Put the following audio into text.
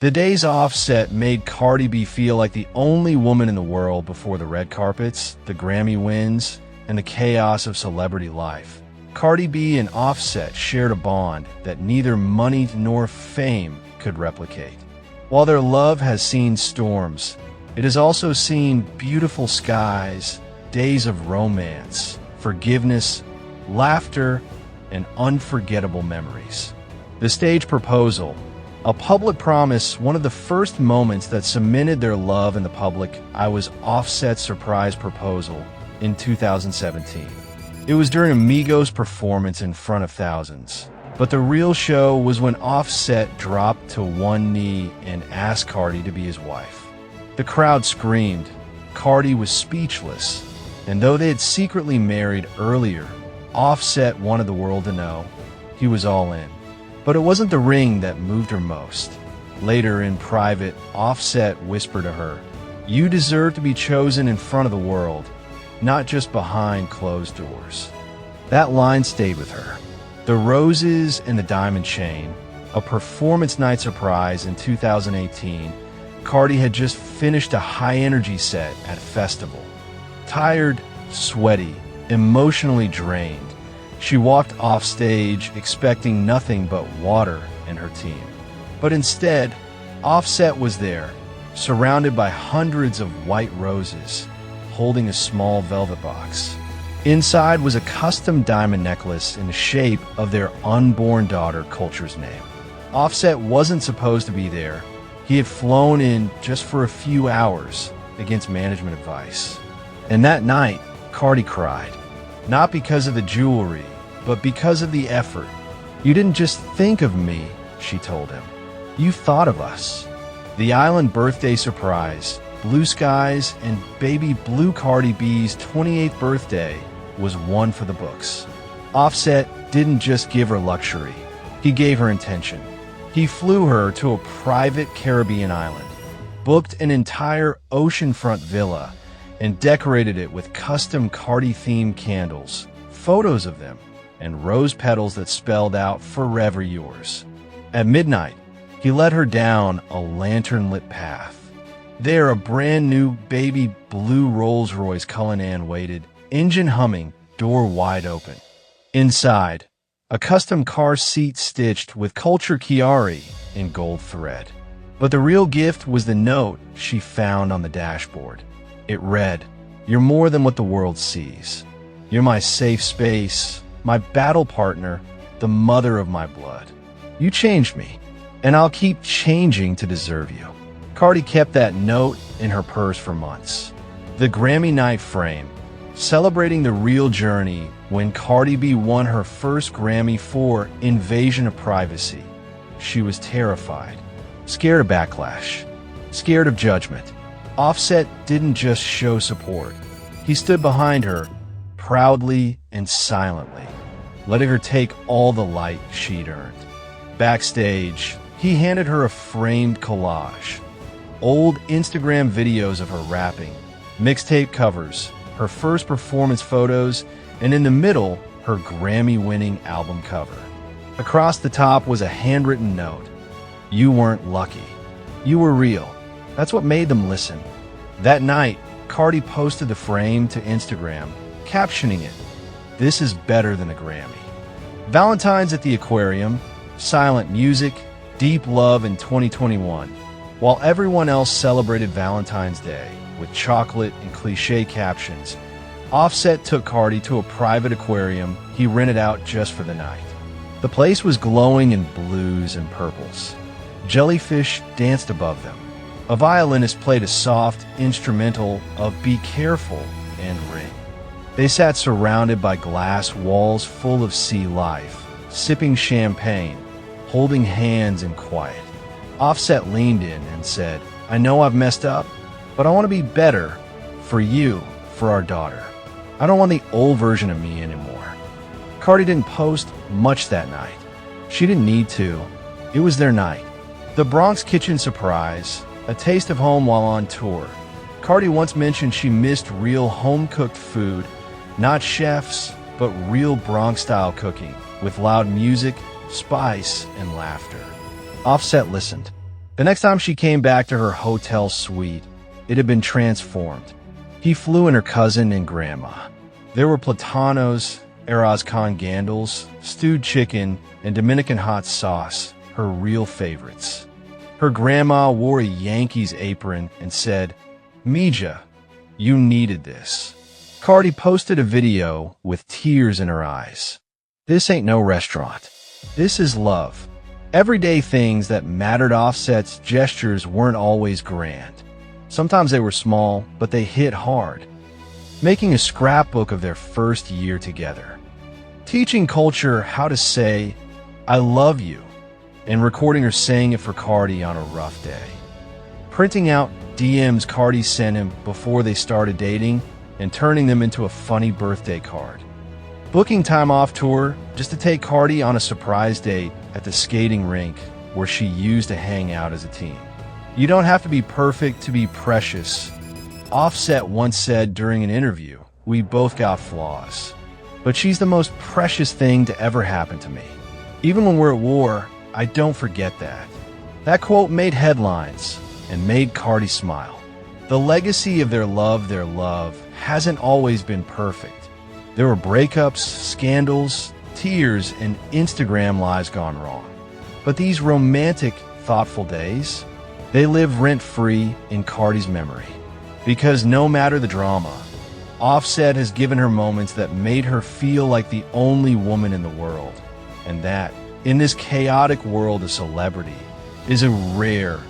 The days Offset made Cardi B feel like the only woman in the world before the red carpets, the Grammy wins, and the chaos of celebrity life. Cardi B and Offset shared a bond that neither money nor fame could replicate. While their love has seen storms, it has also seen beautiful skies, days of romance, forgiveness, laughter, and unforgettable memories. The stage proposal, a public promise, one of the first moments that cemented their love in the public. I was Offset's surprise proposal in 2017. It was during Amigos' performance in front of thousands. But the real show was when Offset dropped to one knee and asked Cardi to be his wife. The crowd screamed. Cardi was speechless. And though they had secretly married earlier, Offset wanted the world to know he was all in. But it wasn't the ring that moved her most. Later, in private, Offset whispered to her, "You deserve to be chosen in front of the world, not just behind closed doors." That line stayed with her. The roses and the diamond chain, a performance night surprise in 2018, Cardi had just finished a high-energy set at a festival. Tired, sweaty, emotionally drained, she walked off stage expecting nothing but water and her team. But instead, Offset was there, surrounded by hundreds of white roses, holding a small velvet box. Inside was a custom diamond necklace in the shape of their unborn daughter, Culture's name. Offset wasn't supposed to be there. He had flown in just for a few hours against management advice. And that night, Cardi cried. Not because of the jewelry, but because of the effort. "You didn't just think of me," she told him. "You thought of us." The island birthday surprise, blue skies, and baby blue Cardi B's 28th birthday was one for the books. Offset didn't just give her luxury. He gave her intention. He flew her to a private Caribbean island, booked an entire oceanfront villa, and decorated it with custom Cardi-themed candles, photos of them, and rose petals that spelled out "Forever Yours." At midnight, he led her down a lantern-lit path. There, a brand-new baby blue Rolls-Royce Cullinan waited, engine humming, door wide open. Inside, a custom car seat stitched with Culture Chiari in gold thread. But the real gift was the note she found on the dashboard. It read, "You're more than what the world sees. You're my safe space, my battle partner, the mother of my blood. You changed me, and I'll keep changing to deserve you." Cardi kept that note in her purse for months. The Grammy night frame, celebrating the real journey when Cardi B won her first Grammy for Invasion of Privacy. She was terrified, scared of backlash, scared of judgment. Offset didn't just show support. He stood behind her, proudly and silently, letting her take all the light she'd earned. Backstage, he handed her a framed collage. Old Instagram videos of her rapping, mixtape covers, her first performance photos, and in the middle, her Grammy-winning album cover. Across the top was a handwritten note. "You weren't lucky. You were real. That's what made them listen." That night, Cardi posted the frame to Instagram, captioning it, "This is better than a Grammy." Valentine's at the Aquarium, silent music, deep love in 2021. While everyone else celebrated Valentine's Day with chocolate and cliché captions, Offset took Cardi to a private aquarium he rented out just for the night. The place was glowing in blues and purples. Jellyfish danced above them. A violinist played a soft instrumental of "Be Careful" and "Ring." They sat surrounded by glass walls full of sea life, sipping champagne, holding hands in quiet. Offset leaned in and said, "I know I've messed up, but I want to be better for you, for our daughter. I don't want the old version of me anymore." Cardi didn't post much that night. She didn't need to. It was their night. The Bronx kitchen surprise, a taste of home while on tour. Cardi once mentioned she missed real home-cooked food, not chefs, but real Bronx-style cooking, with loud music, spice, and laughter. Offset listened. The next time she came back to her hotel suite, it had been transformed. He flew in her cousin and grandma. There were platanos, arroz con gandals, stewed chicken, and Dominican hot sauce, her real favorites. Her grandma wore a Yankees apron and said, "Mija, you needed this." Cardi posted a video with tears in her eyes. This ain't no restaurant. This is love. Everyday things that mattered. Offset's gestures weren't always grand. Sometimes they were small, but they hit hard. Making a scrapbook of their first year together. Teaching Culture how to say, "I love you," and recording her saying it for Cardi on a rough day. Printing out DMs Cardi sent him before they started dating and turning them into a funny birthday card. Booking time off tour just to take Cardi on a surprise date at the skating rink where she used to hang out as a teen. You don't have to be perfect to be precious. Offset once said during an interview, "We both got flaws, but she's the most precious thing to ever happen to me. Even when we're at war, I don't forget that." That quote made headlines and made Cardi smile. The legacy of their love hasn't always been perfect. There were breakups, scandals, tears, and Instagram lives gone wrong. But these romantic, thoughtful days, they live rent-free in Cardi's memory. Because no matter the drama, Offset has given her moments that made her feel like the only woman in the world. And that, in this chaotic world of celebrity, is a rare